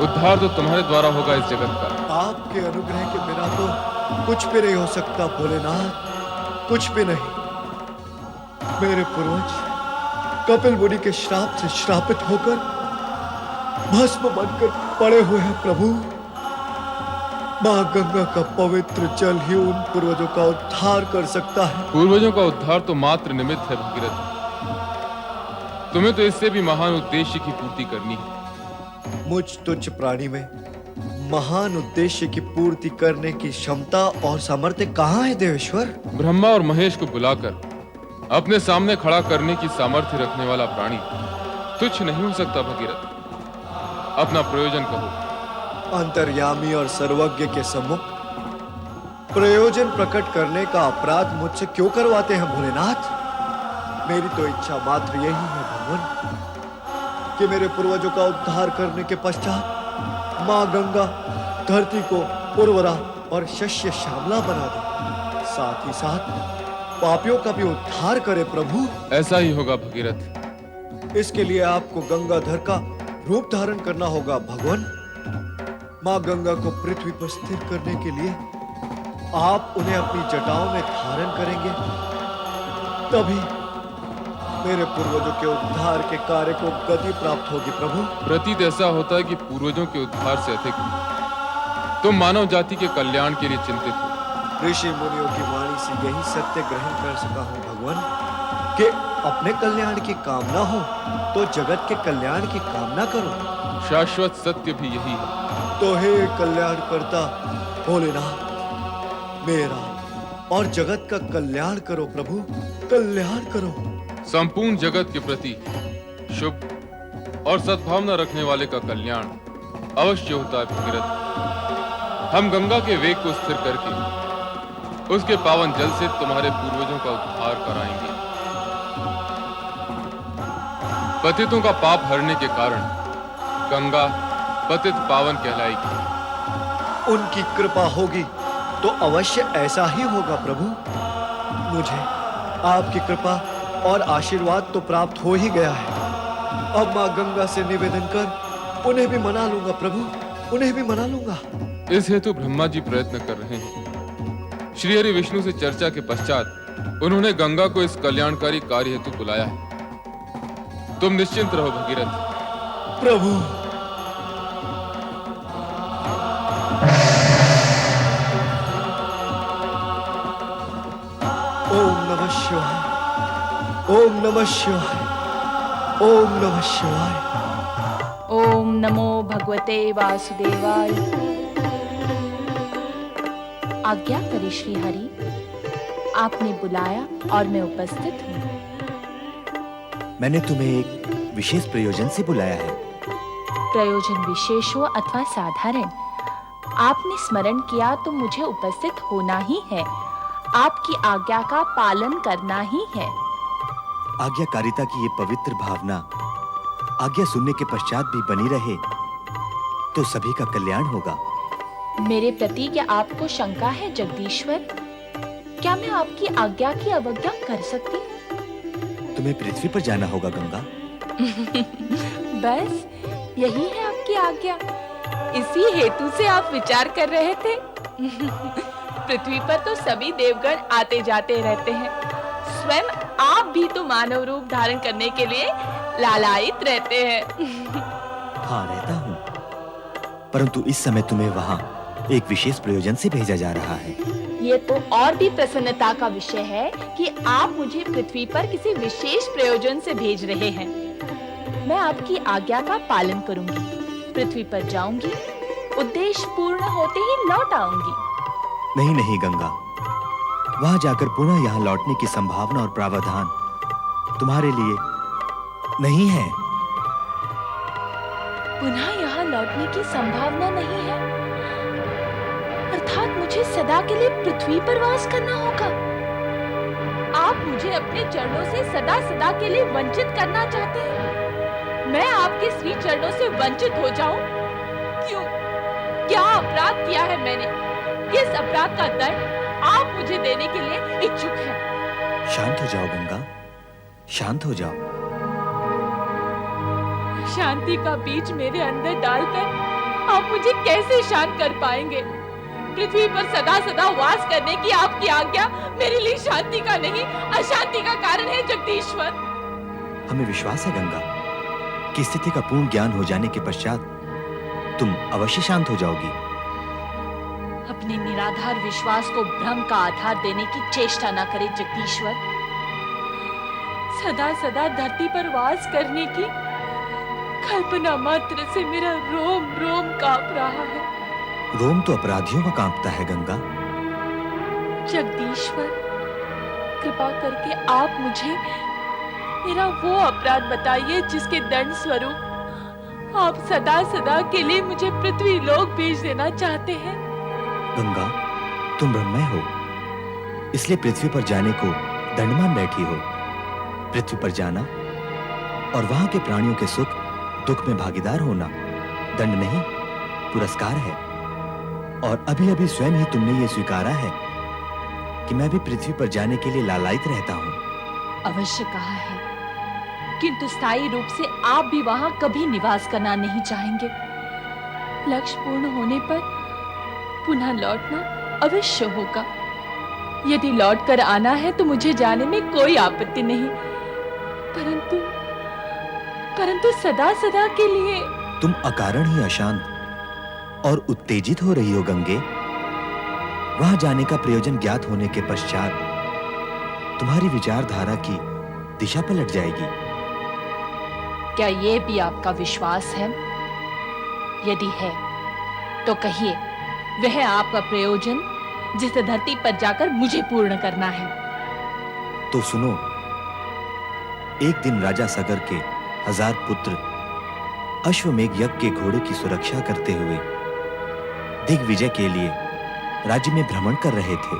उद्धार तो तुम्हारे द्वारा होगा इस जगत का। आपके अनुग्रह के बिना तो कुछ भी नहीं हो सकता भोलेनाथ, कुछ भी नहीं। मेरे पूर्वज कपिल मुनि के श्राप से श्रापित होकर भस्म बनकर पड़े हुए हैं प्रभु। मां गंगा का पवित्र जल ही उन पूर्वजों का उद्धार कर सकता है। पूर्वजों का उद्धार तो मात्र निमित्त है भगीरथ, तुम्हें तो इससे भी महान उद्देश्य की पूर्ति करनी है। मुझ तुच्छ प्राणी में महान उद्देश्य की पूर्ति करने की क्षमता और सामर्थ्य कहाँ है देवेश्वर? ब्रह्मा और महेश को बुलाकर अपने सामने खड़ा करने की सामर्थ्य रखने वाला प्राणी तुच्छ नहीं हो सकता भगीरथ। अपना प्रयोजन कहो। अंतर्यामी और सर्वज्ञ के सम्मुख प्रयोजन प्रकट करने का अपराध मुझसे क्यों करवाते हैं भोलेनाथ? मेरी तो इच्छा मात्र यही है भगवान कि मेरे पूर्वजों का उद्धार करने के पश्चात मां गंगा धरती को उर्वरा और शस्य श्यामला बना दे, साथ ही साथ पापियों का भी उद्धार करे प्रभु। ऐसा ही होगा भगीरथ। इसके लिए आपको गंगाधर का रूप धारण करना होगा भगवान। मां गंगा को पृथ्वी पर स्थिर करने के लिए आप उन्हें अपनी जटाओं में धारण करेंगे, तभी मेरे पूर्वजों के उद्धार के कार्य को गति प्राप्त होगी प्रभु। प्रतीत ऐसा होता है कि पूर्वजों के उद्धार से अधिक तुम मानव जाति के कल्याण के लिए चिंतित हो। ऋषि मुनियों की वाणी से यही सत्य ग्रहण कर सका हूं भगवान कि अपने कल्याण की कामना हो तो जगत के कल्याण की कामना करो। शाश्वत सत्य भी यही है। तो हे कल्याण करता भोलेनाथ, मेरा और जगत का कल्याण करो प्रभु, कल्याण करो। संपूर्ण जगत के प्रति शुभ और सद्भावना रखने वाले का कल्याण अवश्य होता है भगीरथ। हम गंगा के वेग को स्थिर करके उसके पावन जल से तुम्हारे पूर्वजों का उद्धार कराएंगे। पतितों का पाप हरने के कारण गंगा पतित पावन कहलाएगी। उनकी कृपा होगी तो अवश्य ऐसा ही होगा प्रभु। मुझे आपकी कृपा और आशीर्वाद तो प्राप्त हो ही गया है। अब मां गंगा से निवेदन कर उन्हें भी मना लूंगा प्रभु, उन्हें भी मना लूंगा। इस हेतु ब्रह्मा जी प्रयत्न कर रहे हैं। श्री हरि विष्णु से चर्चा के पश्चात उन्होंने गंगा को इस कल्याणकारी कार्य हेतु बुलाया है। तुम निश्चिंत रहो भगीरथ। प्रभु ओम नमः शिवाय, ओम नमः शिवाय, ओम नमः शिवाय। ओम नमो भगवते वासुदेवाय। आज्ञा करें श्री हरि, आपने बुलाया और मैं उपस्थित हूँ। मैंने तुम्हें एक विशेष प्रयोजन से बुलाया है। प्रयोजन विशेष हो अथवा साधारण, आपने स्मरण किया तो मुझे उपस्थित होना ही है। आपकी आज्ञा का पालन करना ही है। आज्ञाकारिता की ये पवित्र भावना आज्ञा सुनने के पश्चात भी बनी रहे तो सभी का कल्याण होगा। मेरे प्रति क्या आपको शंका है जगदीश्वर? क्या मैं आपकी आज्ञा की अवज्ञा कर सकती? तुम्हें पृथ्वी पर जाना होगा गंगा। बस यही है आपकी आज्ञा। इसी हेतु से आप विचार कर रहे थे। पृथ्वी पर तो सभी देवगण आते जाते रहते हैं, स्वयं आप भी तो मानव रूप धारण करने के लिए लालायित रहते हैं। हाँ, रहता हूँ, परंतु इस समय तुम्हें वहाँ एक विशेष प्रयोजन से भेजा जा रहा है। ये तो और भी प्रसन्नता का विषय है कि आप मुझे पृथ्वी पर किसी विशेष प्रयोजन से भेज रहे हैं। मैं आपकी आज्ञा का पालन करूंगी, पृथ्वी पर जाऊंगी, उद्देश्य पूर्ण होते ही लौट आऊंगी। नहीं नहीं गंगा, वहां जाकर पुनः यहाँ लौटने की संभावना और प्रावधान तुम्हारे लिए नहीं है। पुनः यहाँ लौटने की संभावना नहीं है, अर्थात मुझे सदा के लिए पृथ्वी पर वास करना होगा। आप मुझे अपने चरणों से सदा सदा के लिए वंचित करना चाहते हैं। मैं आपके श्री चरणों से वंचित हो जाऊं? क्यों? क्या अपराध किया है मैंने? किस अपराध का दंड आप मुझे देने के लिए इच्छुक हैं? शांत हो जाओ गंगा, शांत हो जाओ। शांति का बीज मेरे अंदर डालकर आप मुझे कैसे शांत कर पाएंगे? पृथ्वी पर सदा सदा वास करने की आपकी आज्ञा मेरे लिए शांति का नहीं, अशांति का कारण है जगदीश्वर। हमें विश्वास है गंगा कि स्थिति का पूर्ण ज्ञान हो जाने के पश्चात तुम अवश्य शांत हो जाओगी। अपने निराधार विश्वास को भ्रम का आधार देने की चेष्टा न करें जगदीश्वर। सदा सदा धरती पर वास करने की कल्पना मात्र से मेरा रोम रोम कांप रहा है। रोम तो अपराधियों का कांपता है गंगा। जगदीश्वर, कृपा करके आप मुझे मेरा वो अपराध बताइए जिसके दंड स्वरूप आप सदा सदा के लिए मुझे पृथ्वी लोक भेज देना चाहते हैं। गंगा, तुम ब्रह्ममय हो, इसलिए पृथ्वी पर जाने को दंड मान बैठी हो। पृथ्वी पर जाना और वहां के प्राणियों के सुख दुख में भागीदार होना दंड नहीं, पुरस्कार है। और अभी अभी स्वयं ही तुमने ये स्वीकारा है कि मैं भी पृथ्वी पर जाने के लिए लालायित रहता हूं। अवश्य कहा है, किंतु स्थायी रूप से आप भी वहां कभी निवास करना नहीं चाहेंगे। लक्ष्य पूर्ण होने पर पुनः लौटना अवश्य होगा। यदि लौटकर आना है तो मुझे जाने में कोई आपत्ति नहीं, परंतु सदा सदा के लिए। तुम अकारण ही अशांत और उत्तेजित हो रही हो गंगे। वहां जाने का प्रयोजन ज्ञात होने के पश्चात तुम्हारी विचारधारा की दिशा पलट जाएगी। क्या यह भी आपका विश्वास है? यदि है तो कहिए, वह आपका प्रयोजन जिस धरती पर जाकर मुझे पूर्ण करना है। तो सुनो, एक दिन राजा सगर के 1000 पुत्र अश्वमेघ यज्ञ के घोड़े की सुरक्षा करते हुए दिग्विजय के लिए राज्य में भ्रमण कर रहे थे।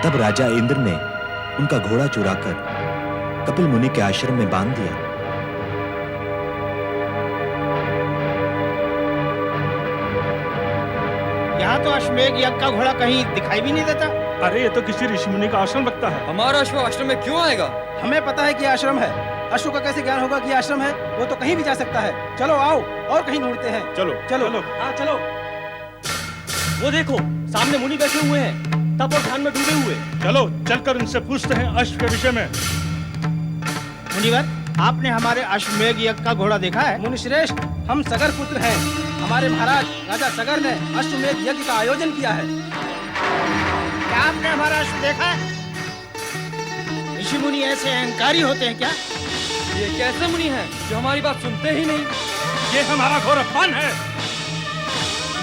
तब राजा इंद्र ने उनका घोड़ा चुराकर कपिल मुनि के आश्रम में बांध दिया। यहाँ तो अश्वमेघ यज्ञ का घोड़ा कहीं दिखाई भी नहीं देता। अरे ये तो किसी ऋषि मुनि का आश्रम लगता है। हमारा अश्व आश्रम में क्यों आएगा? हमें पता है कि आश्रम है। अश्व का कैसे ज्ञान होगा कि आश्रम है? वो तो कहीं भी जा सकता है। चलो आओ और कहीं ढूंढते हैं। चलो चलो चलो। हाँ चलो। वो देखो, सामने मुनि बैठे हुए हैं, तप और ध्यान में डूबे हुए। चलो चलकर उनसे पूछते हैं अश्व के विषय में। मुनिवर, आपने हमारे अश्वमेघ यज्ञ का घोड़ा देखा है? मुनि श्रेष्ठ, हम सगर पुत्र हैं। हमारे महाराज राजा सगर ने अश्वमेघ यज्ञ का आयोजन किया है। क्या आपने हमारा अश्व देखा है? ऋषि मुनि ऐसे अहंकारी होते हैं क्या? ये कैसे मुनि हैं जो हमारी बात सुनते ही नहीं? ये हमारा घोर अपमान है।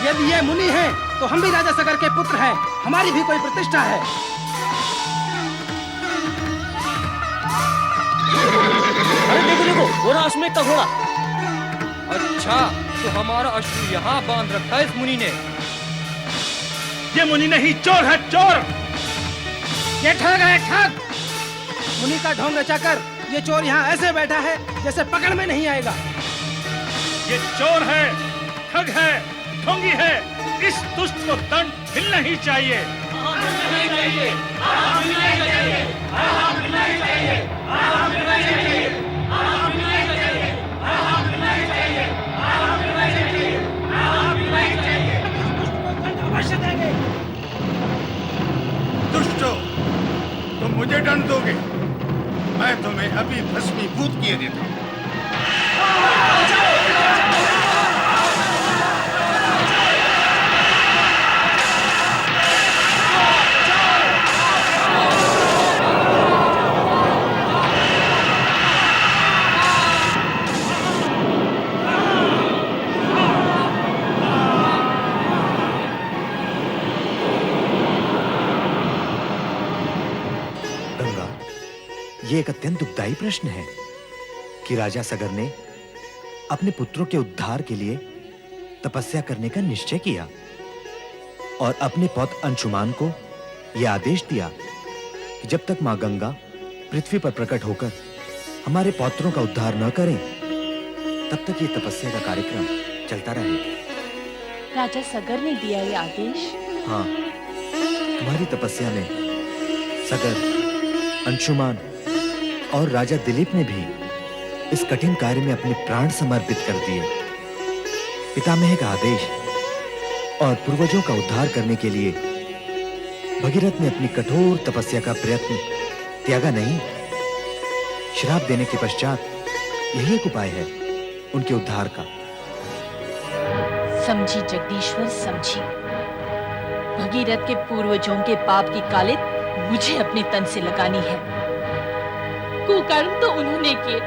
यदि ये मुनि हैं, तो हम भी राजा सगर के पुत्र हैं। हमारी भी कोई प्रतिष्ठा है। अरे देखो देखो, वो रहा अश्वमेघ का घोड़ा। अच्छा, तो हमारा अश्व यहाँ बांध रखा है इस मुनि ने। ये मुनि नहीं, चोर है, चोर। ये ठग है, ठग। मुनि का ढोंग रचाकर ये चोर यहाँ ऐसे बैठा है जैसे पकड़ में नहीं आएगा। ये चोर है, ठग है, ढोंगी है। इस दुष्ट को दंड मिलना ही चाहिए। दुष्टो, तुम मुझे दंड दोगे? मैं तुम्हें अभी भस्मीभूत किए देता हूं। ये एक अत्यंत दुखदायी प्रश्न है कि राजा सगर ने अपने पुत्रों के उद्धार के लिए तपस्या करने का निश्चय किया और अपने पौत्र अंशुमान को यह आदेश दिया कि जब तक मां गंगा पृथ्वी पर प्रकट होकर हमारे पौत्रों का उद्धार न करें, तब तक ये तपस्या का कार्यक्रम चलता रहे। राजा सगर ने दिया ये आदेश? हाँ, तुम्हारी तपस्या में सगर, अंशुमान और राजा दिलीप ने भी इस कठिन कार्य में अपने प्राण समर्पित कर दिए। पितामह का आदेश और पूर्वजों का उद्धार करने के लिए भगीरथ ने अपनी कठोर तपस्या का प्रयत्न त्यागा नहीं। श्राप देने के पश्चात यही एक उपाय है उनके उद्धार का। समझी जगदीश्वर, समझी। भगीरथ के पूर्वजों के पाप की कालिख मुझे अपने तन से लगानी है। कुकर्म तो उन्होंने किए,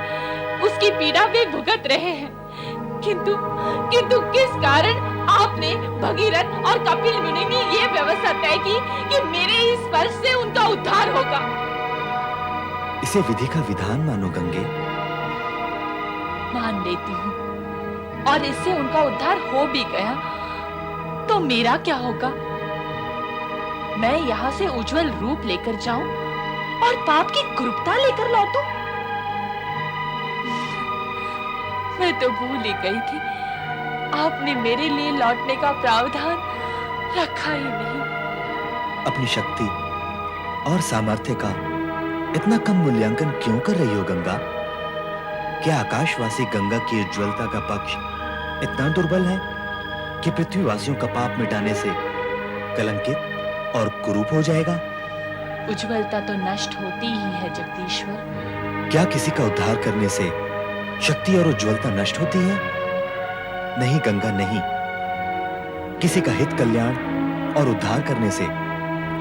उसकी पीड़ा वे भुगत रहे हैं, किंतु किस कारण आपने, भगीरथ और कपिल मुनि ने ये व्यवस्था तय की कि मेरे इस स्पर्श से उनका उद्धार होगा? इसे विधि का विधान मानो गंगे। मान लेती हूँ, और इससे उनका उद्धार हो भी गया तो मेरा क्या होगा? मैं यहाँ से उज्जवल रूप लेकर जाऊं और पाप की कुरूपता लेकर लौटूं? मैं तो भूल ही गई थी, आपने मेरे लिए लौटने का प्रावधान रखा ही नहीं। अपनी शक्ति और सामर्थ्य का इतना कम मूल्यांकन क्यों कर रही हो गंगा? क्या आकाशवासी गंगा की उज्ज्वलता का पक्ष इतना दुर्बल है कि पृथ्वीवासियों का पाप मिटाने से कलंकित और कुरूप हो जाएगा? उज्ज्वलता तो नष्ट होती ही है जगदीश्वर। क्या किसी का उद्धार करने से शक्ति और उज्ज्वलता नष्ट होती है? नहीं गंगा, नहीं। किसी का हित, कल्याण और उद्धार करने से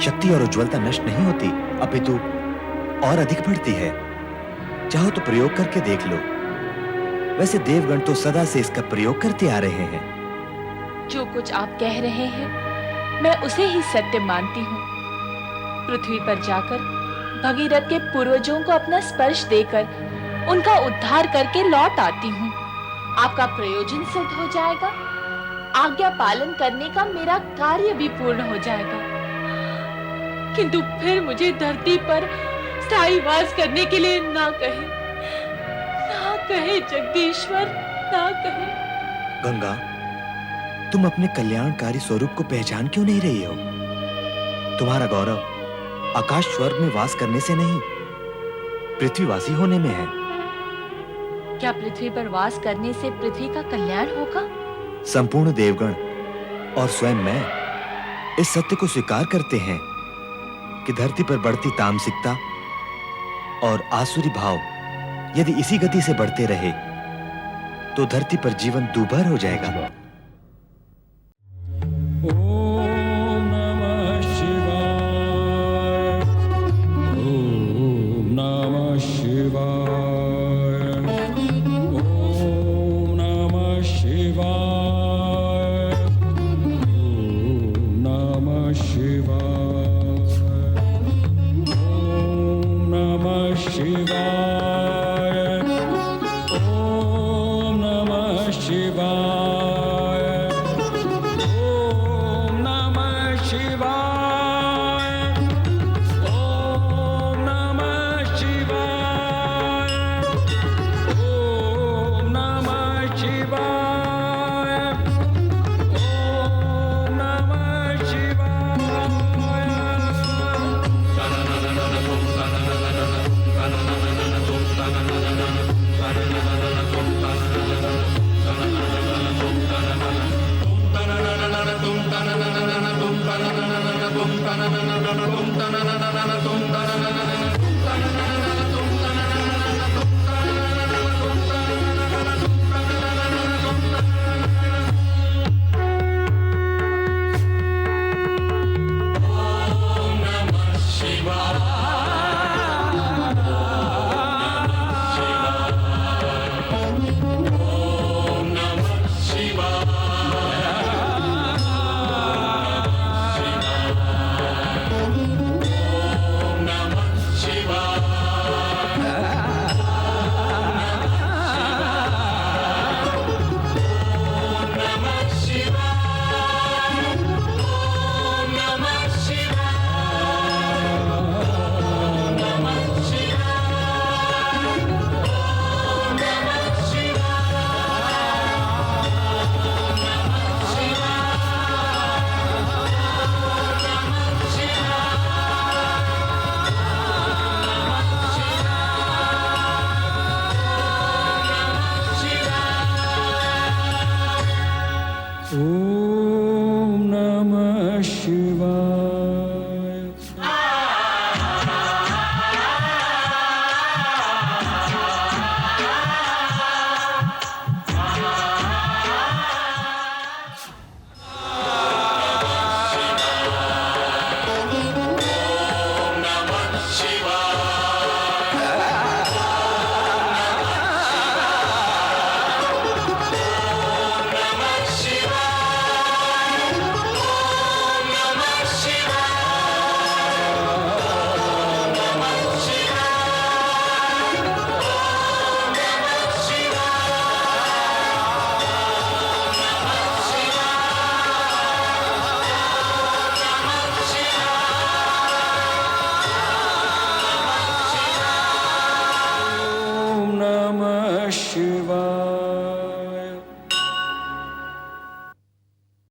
शक्ति और उज्ज्वलता नष्ट नहीं होती, अपितु और अधिक बढ़ती है। चाहो तो प्रयोग करके देख लो। वैसे देवगण तो सदा से इसका प्रयोग करते आ रहे हैं। जो कुछ आप कह रहे हैं मैं उसे ही सत्य मानती हूँ। पृथ्वी पर जाकर भगीरथ के पूर्वजों को अपना स्पर्श देकर उनका उद्धार करके लौट आती हूँ। आपका प्रयोजन सिद्ध हो जाएगा, आज्ञा पालन करने का मेरा कार्य भी पूर्ण हो जाएगा। किंतु फिर मुझे धरती पर स्थायी वास करने के लिए ना कहे जगदीश्वर, ना कहे। गंगा, तुम अपने कल्याणकारी स्वरूप को पहचान क्यों नहीं रही हो? तुम्हारा गौरव आकाश स्वर्ग में वास करने से नहीं, पृथ्वीवासी होने में है। क्या पृथ्वी पर वास करने से पृथ्वी का कल्याण होगा? संपूर्ण देवगण और स्वयं मैं इस सत्य को स्वीकार करते हैं कि धरती पर बढ़ती तामसिकता और आसुरी भाव यदि इसी गति से बढ़ते रहे तो धरती पर जीवन दूभर हो जाएगा। ओम नमः शिवाय, ओम नमः शिवाय, ओम नमः शिवाय, ओम नमः शिवाय, ओम नमः शिवाय।